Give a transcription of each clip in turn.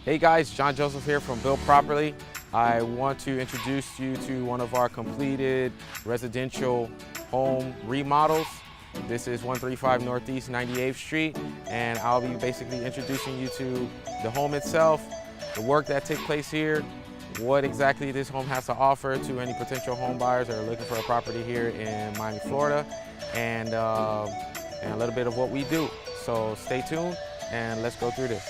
Hey guys, John Joseph here from Built Properly. I want to introduce you to one of our completed residential home remodels. This is 135 Northeast 98th Street, and I'll be basically introducing you to the home itself, the work that took place here, what exactly this home has to offer to any potential home buyers that are looking for a property here in Miami, Florida, and a little bit of what we do. So stay tuned and let's go through this.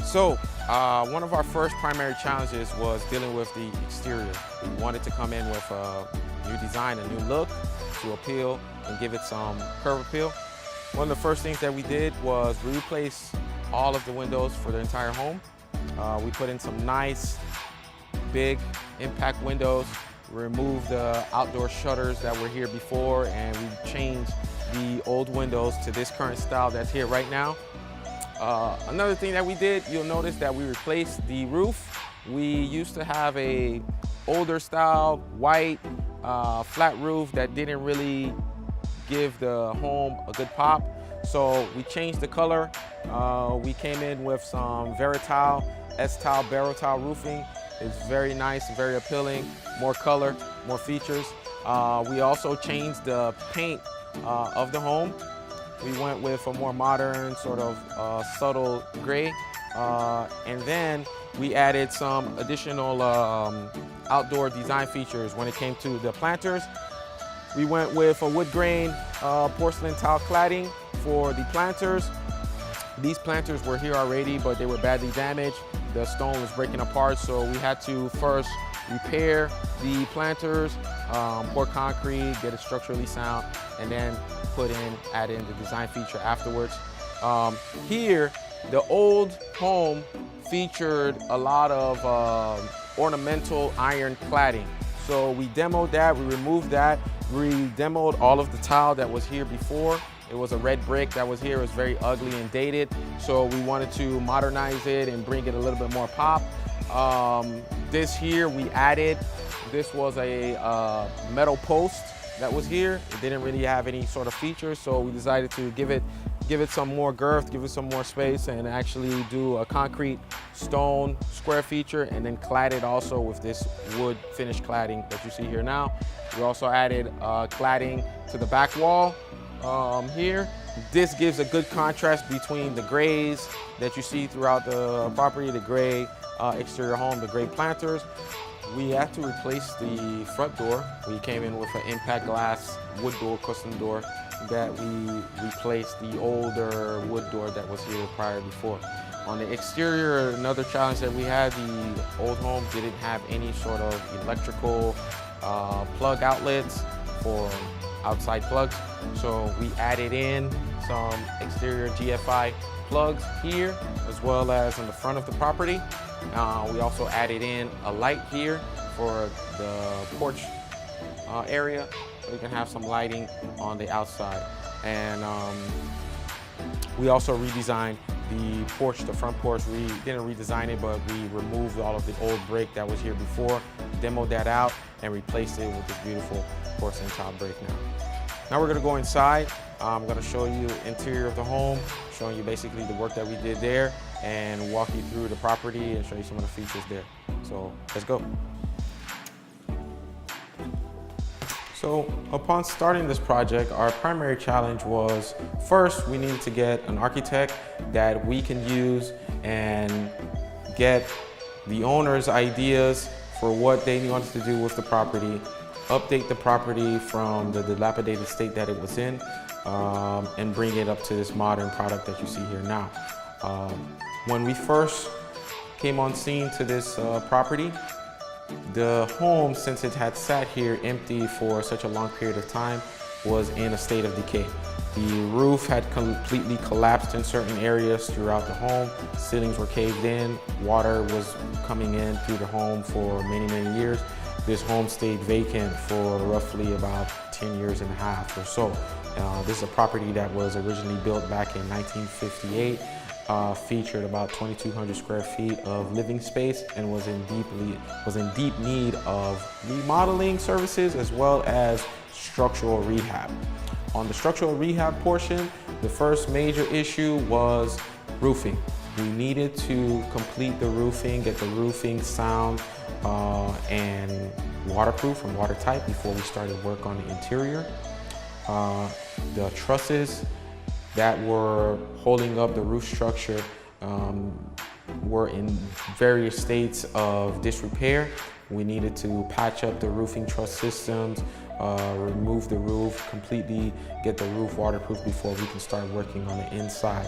So, one of our first primary challenges was dealing with the exterior. We wanted to come in with a new design, a new look to appeal and give it some curb appeal. One of the first things that we did was we replaced all of the windows for the entire home. We put in some nice, big impact windows. We removed the outdoor shutters that were here before, and we changed the old windows to this current style that's here right now. Another thing that we did, you'll notice that we replaced the roof. We used to have a older style, white, flat roof that didn't really give the home a good pop. So we changed the color. We came in with some Veritile, S-Tile, Barotile roofing. It's very nice, very appealing, more color, more features. We also changed the paint of the home. We went with a more modern, sort of subtle gray. And then we added some additional outdoor design features when it came to the planters. We went with a wood grain porcelain tile cladding for the planters. These planters were here already, but they were badly damaged. The stone was breaking apart, so we had to first repair the planters, pour concrete, get it structurally sound, and then add in the design feature afterwards. Here, the old home featured a lot of ornamental iron cladding. So we demoed that, we removed that, we demoed all of the tile that was here before. It was a red brick that was here, it was very ugly and dated. So we wanted to modernize it and bring it a little bit more pop. This here we added, this was a metal post that was here. It didn't really have any sort of features, so we decided to give it some more girth, give it some more space, and actually do a concrete stone square feature, and then clad it also with this wood finish cladding that you see here now. We also added cladding to the back wall here. This gives a good contrast between the grays that you see throughout the property, the gray exterior home, the gray planters. We had to replace the front door. We came in with an impact glass wood door, custom door, that we replaced the older wood door that was here prior before. On the exterior, another challenge that we had, the old home didn't have any sort of electrical plug outlets for outside plugs. So we added in some exterior GFI plugs here, as well as on the front of the property. We also added in a light here for the porch area, so we can have some lighting on the outside. And we also redesigned the porch, the front porch. We didn't redesign it, but we removed all of the old brick that was here before, demoed that out, and replaced it with this beautiful porcelain tile brick now. Now we're gonna go inside. I'm gonna show you interior of the home, showing you basically the work that we did there, and walk you through the property and show you some of the features there. So let's go. So upon starting this project, our primary challenge was, first, we needed to get an architect that we can use and get the owner's ideas for what they wanted to do with the property, update the property from the dilapidated state that it was in, and bring it up to this modern product that you see here now. When we first came on scene to this property, the home, since it had sat here empty for such a long period of time, was in a state of decay. The roof had completely collapsed in certain areas throughout the home. Ceilings were caved in. Water was coming in through the home for many, many years. This home stayed vacant for roughly about 10 years and a half or so. This is a property that was originally built back in 1958. Featured about 2,200 square feet of living space and was in deep need of remodeling services, as well as structural rehab. On the structural rehab portion, the first major issue was roofing. We needed to complete the roofing, get the roofing sound and waterproof and watertight before we started work on the interior. The trusses that were holding up the roof structure were in various states of disrepair. We needed to patch up the roofing truss systems, remove the roof completely, get the roof waterproof before we can start working on the inside.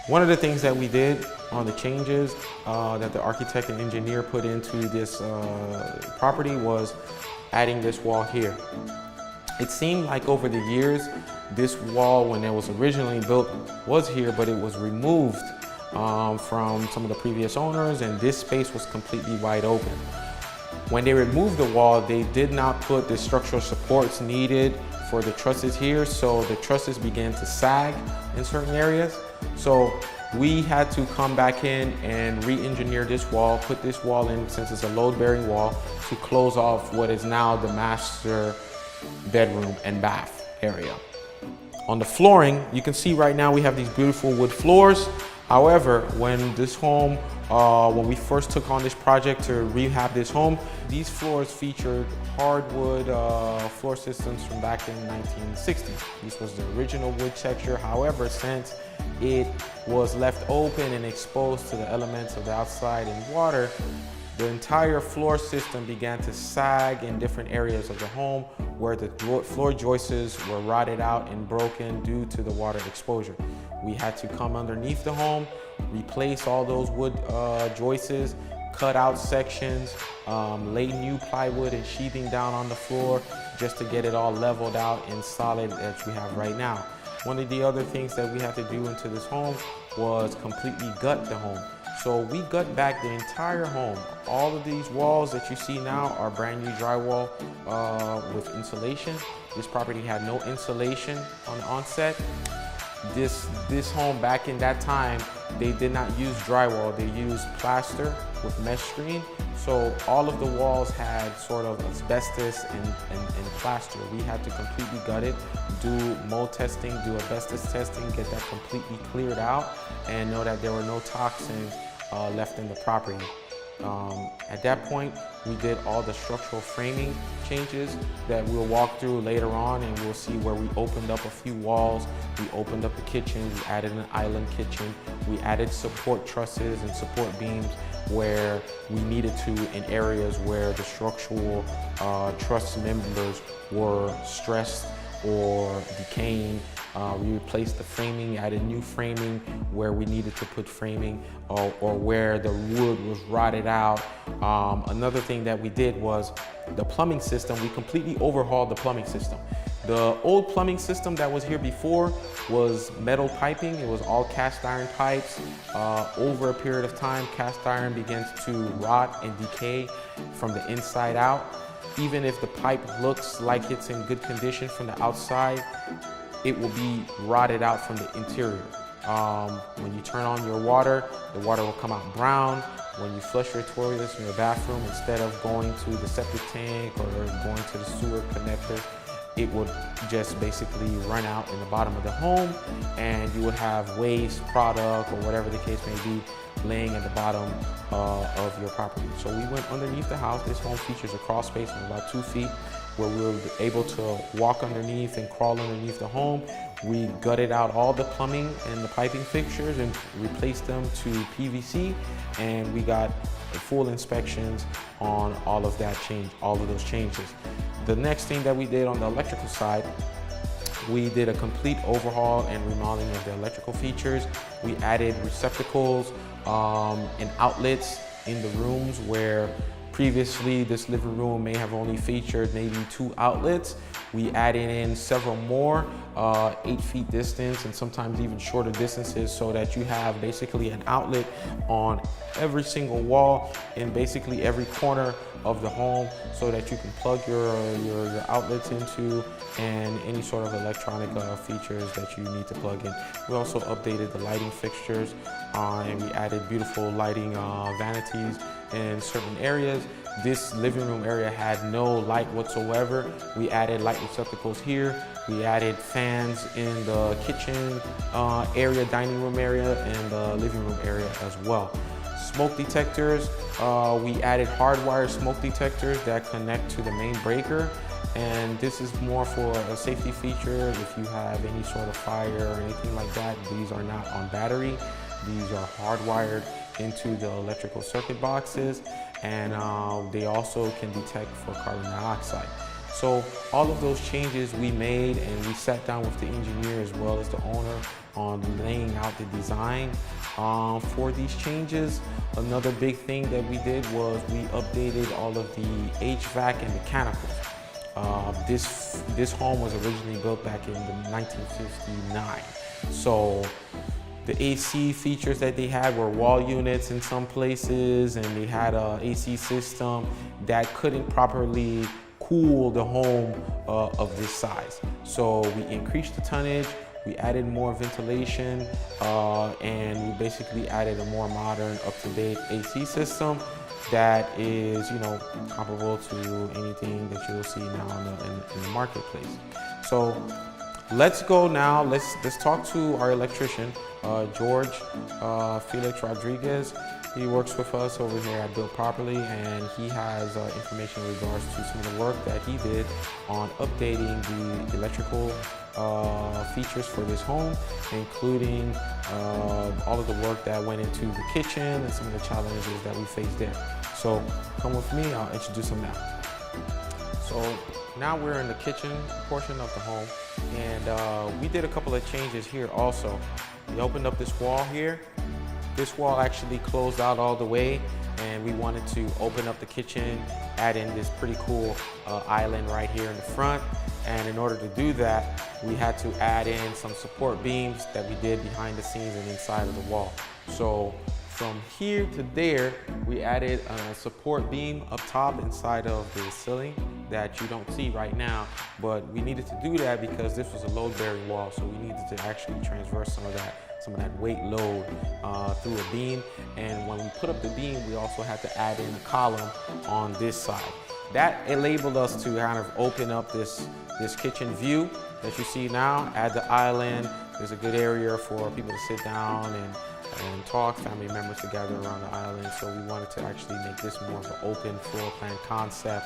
One of the things that we did on the changes that the architect and engineer put into this property was adding this wall here. It seemed like over the years, this wall, when it was originally built, was here, but it was removed from some of the previous owners, and this space was completely wide open. When they removed the wall, they did not put the structural supports needed for the trusses here, so the trusses began to sag in certain areas. So we had to come back in and re-engineer this wall, put this wall in, since it's a load-bearing wall, to close off what is now the master bedroom and bath area. On the flooring, you can see right now we have these beautiful wood floors. However, when this home, when we first took on this project to rehab this home, these floors featured hardwood floor systems from back in the 1960s. This was the original wood texture. However, since it was left open and exposed to the elements of the outside and water, the entire floor system began to sag in different areas of the home where the floor joists were rotted out and broken due to the water exposure. We had to come underneath the home, replace all those wood joists, cut out sections, lay new plywood and sheathing down on the floor just to get it all leveled out and solid as we have right now. One of the other things that we had to do into this home was completely gut the home. So we gut back the entire home. All of these walls that you see now are brand new drywall with insulation. This property had no insulation on the onset. This home back in that time, they did not use drywall, they used plaster with mesh screen. So all of the walls had sort of asbestos and plaster. We had to completely gut it, do mold testing, do asbestos testing, get that completely cleared out, and know that there were no toxins left in the property. At that point, we did all the structural framing changes that we'll walk through later on, and we'll see where we opened up a few walls, we opened up a kitchen, we added an island kitchen, we added support trusses and support beams where we needed to in areas where the structural truss members were stressed or decaying. We replaced the framing, added new framing where we needed to put framing or where the wood was rotted out. Another thing that we did was the plumbing system. We completely overhauled the plumbing system. The old plumbing system that was here before was metal piping. It was all cast iron pipes. Over a period of time, cast iron begins to rot and decay from the inside out. Even if the pipe looks like it's in good condition from the outside, it will be rotted out from the interior. When you turn on your water, the water will come out brown. When you flush your toilets in your bathroom, instead of going to the septic tank or going to the sewer connector, it would just basically run out in the bottom of the home, and you would have waste product or whatever the case may be laying at the bottom of your property. So we went underneath the house. This home features a crawl space of about 2 feet where we were able to walk underneath and crawl underneath the home. We gutted out all the plumbing and the piping fixtures and replaced them to PVC, and we got full inspections on all of those changes. The next thing that we did on the electrical side, we did a complete overhaul and remodeling of the electrical features. We added receptacles and outlets in the rooms where previously this living room may have only featured maybe 2 outlets. We added in several more, 8 feet distance and sometimes even shorter distances, so that you have basically an outlet on every single wall in basically every corner of the home, so that you can plug your outlets into and any sort of electronic features that you need to plug in. We also updated the lighting fixtures and we added beautiful lighting vanities in certain areas, this living room area had no light whatsoever. We added light receptacles here. We added fans in the kitchen area, dining room area, and the living room area as well. Smoke detectors, we added hardwired smoke detectors that connect to the main breaker. And this is more for a safety feature. If you have any sort of fire or anything like that, these are not on battery. These are hardwired into the electrical circuit boxes, and they also can detect for carbon dioxide. So all of those changes we made, and we sat down with the engineer as well as the owner on laying out the design for these changes. Another big thing that we did was we updated all of the HVAC and mechanicals. This home was originally built back in 1959. So the AC features that they had were wall units in some places, and they had a AC system that couldn't properly cool the home of this size. So we increased the tonnage, we added more ventilation, and we basically added a more modern, up-to-date AC system that is, comparable to anything that you'll see now in the marketplace. So let's go now. Let's talk to our electrician, George Felix Rodriguez. He works with us over here at Built Properly, and he has information in regards to some of the work that he did on updating the electrical features for this home, including all of the work that went into the kitchen and some of the challenges that we faced there. So come with me, I'll introduce him now. So now we're in the kitchen portion of the home, and we did a couple of changes here also. We opened up this wall here. This wall actually closed out all the way, and we wanted to open up the kitchen, add in this pretty cool island right here in the front. And in order to do that, we had to add in some support beams that we did behind the scenes and inside of the wall. So from here to there, we added a support beam up top inside of the ceiling that you don't see right now, but we needed to do that because this was a load-bearing wall, so we needed to actually transverse some of that weight load through a beam. And when we put up the beam, we also had to add in a column on this side. That enabled us to kind of open up this kitchen view that you see now. Add the island. There's a good area for people to sit down and talk, family members to gather around the island. So we wanted to actually make this more of an open floor plan concept.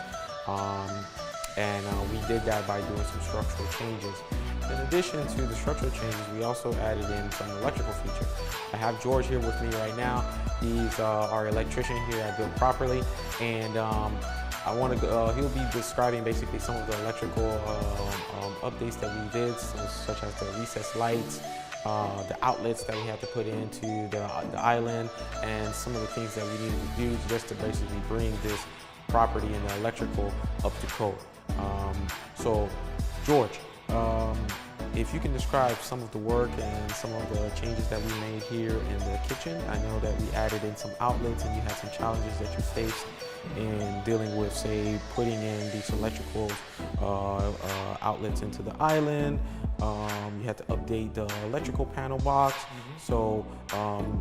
And we did that by doing some structural changes. In addition to the structural changes, we also added in some electrical features. I have George here with me right now. He's our electrician here at Built Properly, and he'll be describing basically some of the electrical updates that we did, such as the recessed lights, the outlets that we had to put into the island, and some of the things that we needed to do just to basically bring this property and the electrical up to code. So, George, if you can describe some of the work and some of the changes that we made here in the kitchen. I know that we added in some outlets, and you had some challenges that you faced in dealing with, say, putting in these electrical outlets into the island. You had to update the electrical panel box. So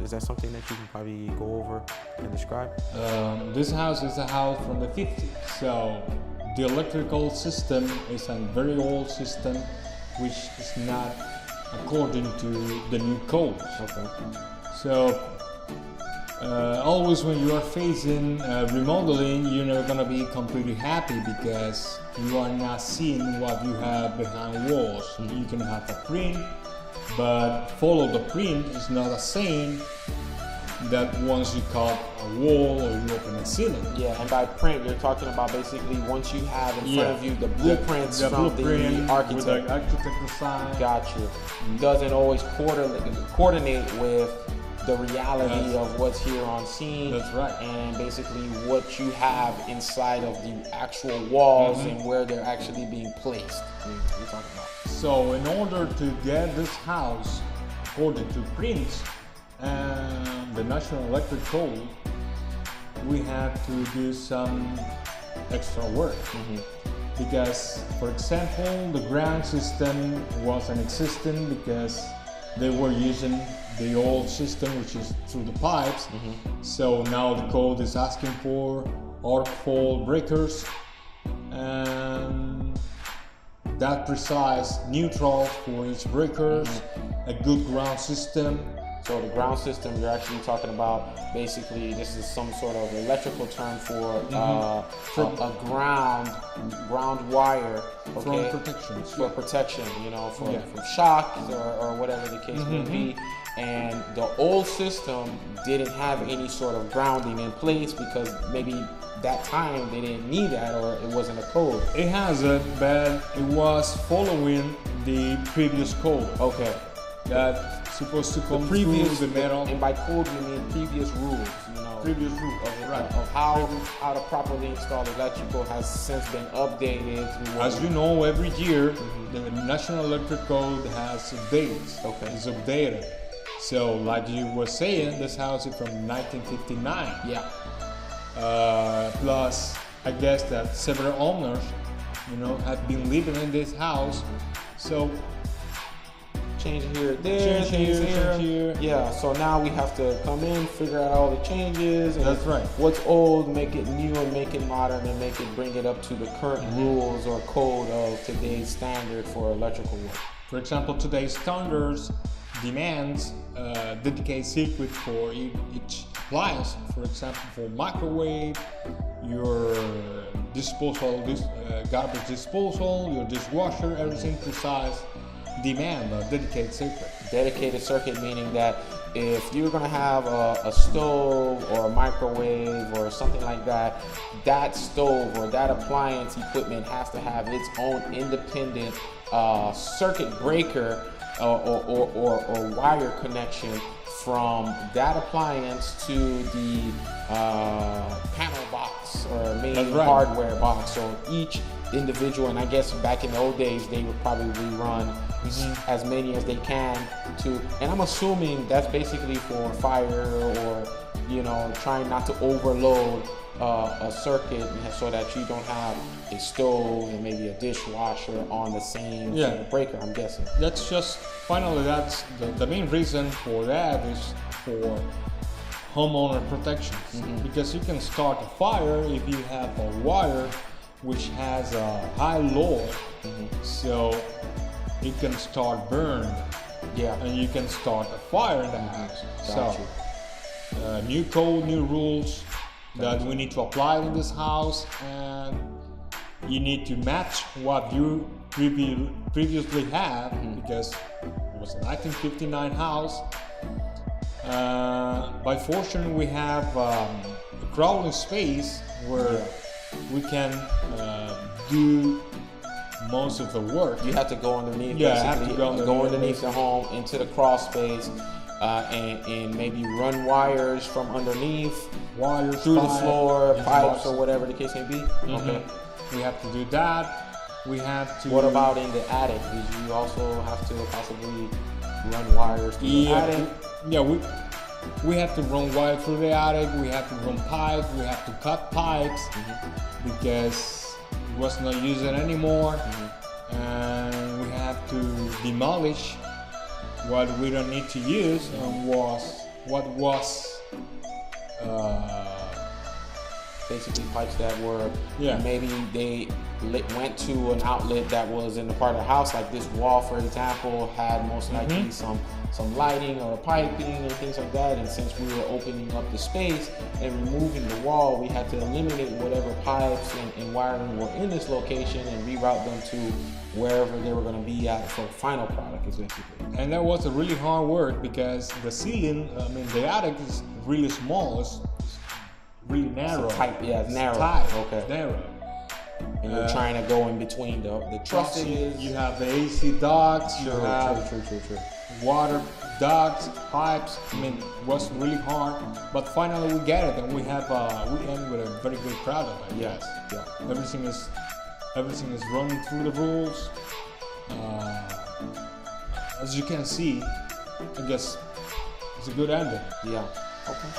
is that something that you can probably go over and describe? This house is a house from the 50s, so the electrical system is a very old system which is not according to the new codes. Okay. So always when you are facing remodeling, you're not going to be completely happy because you are not seeing what you have behind walls. You can have a print, but follow the print is not the same that once you cut a wall or you open a ceiling. Yeah, and by print, you're talking about basically once you have in front of you the blueprints from the architect. With the architect design. Got you. Doesn't always coordinate with the reality of what's here on scene. That's right. And basically what you have inside of the actual walls and where they're actually being placed. We're talking about. So in order to get this house according to prints and the National Electric Code, we had to do some extra work. Because, for example, the ground system wasn't existing because they were using the old system, which is through the pipes. So now the code is asking for arc fault breakers, and that precise neutrals for each breakers, a good ground system. So the ground system, you're actually talking about, basically, this is some sort of electrical term for a ground wire, okay, From protections. for protection, you know, from shocks or whatever the case may be. And the old system didn't have any sort of grounding in place because maybe that time they didn't need that, or it wasn't a code. It has it, but it was following the previous code. Okay. That's supposed to come Previous, through the metal. and by code we mean previous rules, you know. Previous rule, right? Of how to properly install electrical has since been updated. As you know, every year the National Electric Code has updates. Okay. It's updated. So, like you were saying, this house is from 1959. Yeah. Plus, I guess that several owners, you know, have been living in this house. So, Change here, there, change things here. Yeah, so now we have to come in, figure out all the changes. And That's right. What's old, make it new and make it modern and bring it up to the current rules or code of today's standard for electrical work. For example, today's standards demands dedicated circuit for each appliance. For example, for microwave, your disposal, garbage disposal, your dishwasher, everything precise demand a dedicated circuit. Dedicated circuit meaning that if you're going to have a stove or a microwave or something like that, that stove or that appliance equipment has to have its own independent circuit breaker or wire connection from that appliance to the panel box or main hardware box. So each individual, and I guess back in the old days they would probably run as many as they can to, and I'm assuming that's basically for fire or, you know, trying not to overload a circuit so that you don't have a stove and maybe a dishwasher on the same sort of breaker, I'm guessing. That's just, finally, that's the main reason for that is for homeowner protections. Because you can start a fire if you have a wire which has a high load, so it can start burn. Yeah. And you can start a fire in the house. So, new code, new rules that we need to apply in this house, and you need to match what you previously had, because it was a 1959 house. By fortune, we have a crawling space where we can do most of the work. You have to go underneath. Yeah, I have to go underneath the home into the crawl space, and maybe run wires from underneath, wires through the floor, pipes, box, or whatever the case may be. Okay. We have to do that. We have to. What about in the attic? Did you also have to possibly run wires through the attic? Yeah, we have to run wire through the attic. We have to run pipes. We have to cut pipes because it was not used anymore, and we have to demolish what we don't need to use and what was basically pipes that were Yeah. maybe they went to an outlet that was in the part of the house, like this wall, for example, had most likely some lighting or piping and things like that. And since we were opening up the space and removing the wall, we had to eliminate whatever pipes and wiring were in this location and reroute them to wherever they were going to be at for the final product, basically. And that was a really hard work because the ceiling, I mean, the attic is really small. It's really narrow. It's tight, yeah, it's narrow. Tight, Okay. narrow. And you're trying to go in between the trusses. You have the AC ducts. You have True. water ducts, pipes. I mean, it was really hard, but finally we get it, and we end with a very good product. I guess. Yeah. Everything is running through the rules. As you can see, I guess it's a good ending. Yeah. Okay.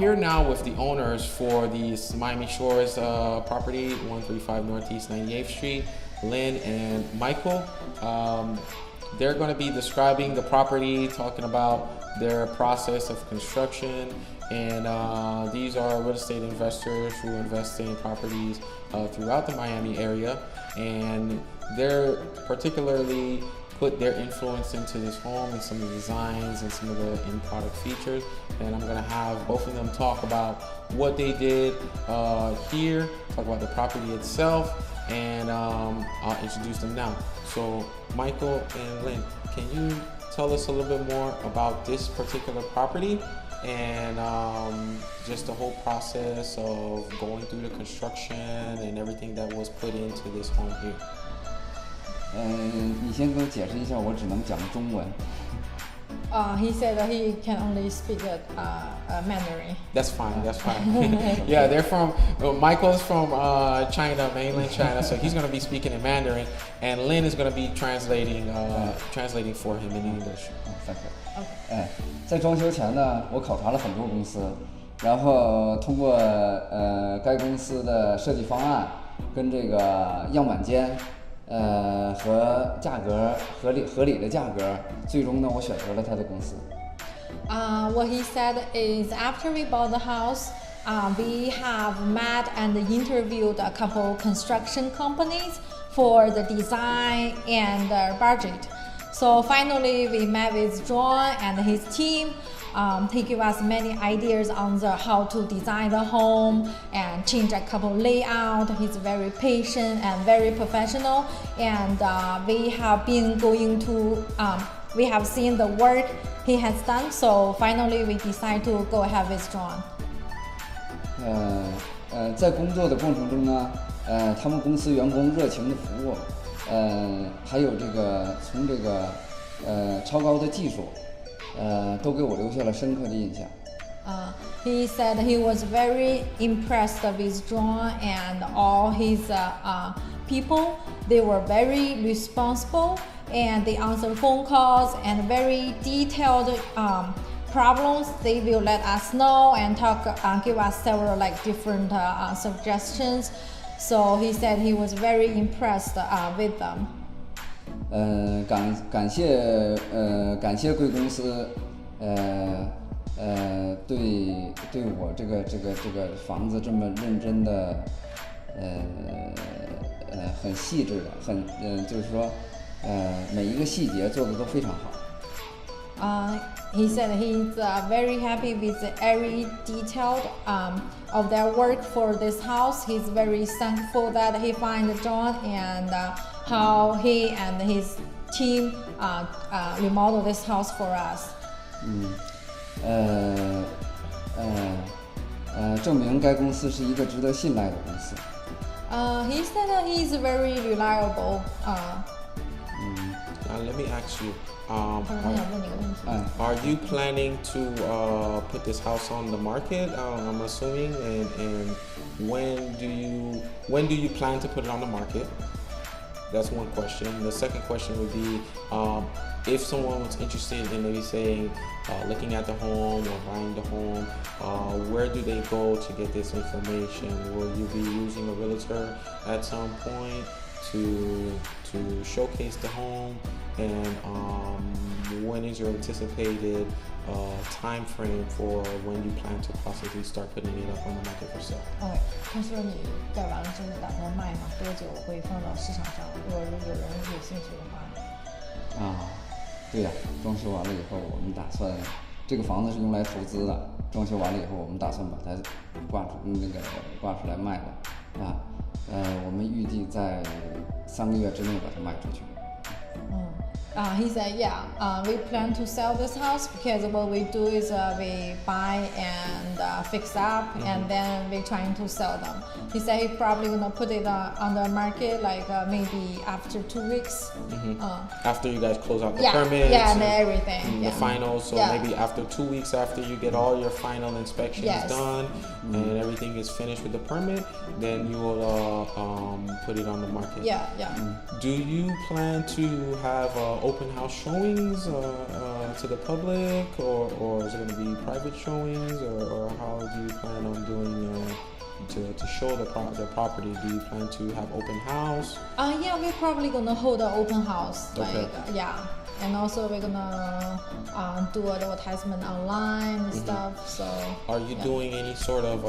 here now with the owners for the Miami Shores property, 135 Northeast 98th Street, Lynn and Michael. They're going to be describing the property, talking about their process of construction, and these are real estate investors who invest in properties throughout the Miami area, and they're particularly put their influence into this home and some of the designs and some of the in-product features. And I'm gonna have both of them talk about what they did here, talk about the property itself, and I'll introduce them now. So Michael and Lynn, can you tell us a little bit more about this particular property and just the whole process of going through the construction and everything that was put into this home here? 你先给我解释一下，我只能讲中文。He said that he can only speak Mandarin. That's fine. That's fine. Yeah, they're from. Michael's from China, mainland China, so he's going to be speaking in Mandarin, and Lynn is going to be translating for him in English. Thank you. 在装修前呢，我考察了很多公司，然后通过该公司的设计方案跟这个样板间。和价格合理的价格，最终呢，我选择了他的公司。What he said is after we bought the house, we have met and interviewed a couple construction companies for the design and the budget. So finally, we met with John and his team. He gave us many ideas on how to design the home and change a couple layout. He's very patient and very professional, and we have been going to we have seen the work he has done. So finally, we decided to go ahead with John. 在工作的过程中呢，他们公司员工热情的服务，还有从超高的技术。都给我留下了深刻的印象。He said he was very impressed with John and all his people. They were very responsible and they answered phone calls and very detailed problems. They will let us know and give us several different suggestions. So he said he was very impressed with them. 感谢贵公司，对我这个房子这么认真的，很细致的，就是说，每一个细节做的都非常好。He said he's very happy with every detail of their work for this house. He's very thankful that he found John and how he and his team remodeled this house for us. 证明该公司是一个值得信赖的公司。He said that he's very reliable. Let me ask you. Are you planning to put this house on the market? I'm assuming, and when do you plan to put it on the market? That's one question. The second question would be, if someone was interested in maybe saying, looking at the home or buying the home, where do they go to get this information? Will you be using a realtor at some point to showcase the home? And when is your anticipated time frame for when you plan to possibly start putting it up on the market for sale? OK， 他说你盖完了之后打算卖吗？多久会放到市场上？如果有人有兴趣的话。对呀，装修完了以后，我们打算这个房子是用来投资的。装修完了以后，我们打算把它挂出来卖的我们预计在3个月之内把它卖出去。He said, we plan to sell this house because what we do is we buy and fix up and then we're trying to sell them. He said he's probably gonna put it on the market maybe after 2 weeks. After you guys close out the permits and everything. The final, so maybe after 2 weeks after you get all your final inspections done and everything is finished with the permit, then you will put it on the market. Yeah. Do you plan to have open house showings to the public, or is it going to be private showings, or how do you plan on doing to show the property? Do you plan to have open house? Yeah, we're probably gonna hold an open house. Okay. Yeah. And also we're gonna do advertisement online and stuff. So. Are you doing any sort of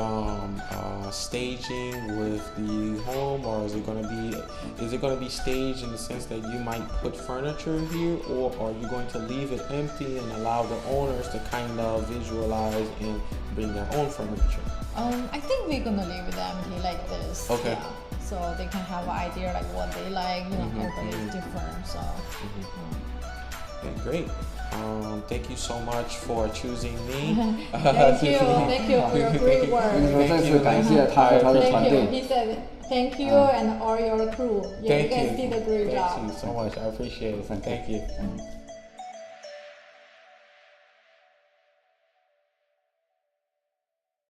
staging with the home, or is it going to be staged in the sense that you might put furniture here, or are you going to leave it empty and allow the owners to kind of visualize and bring their own furniture? I think we're gonna leave it empty like this. Okay. Yeah. So they can have an idea like what they like. You know, everybody's different. So. Okay, great. Thank you so much for choosing me. Thank you for your great 跟你 work. 说，再次感谢他和他的团 Thank you. 队。 He said thank you and all your crew. Yeah, you Thank guys did a great Thank job. you so much. I appreciate it. Thank you.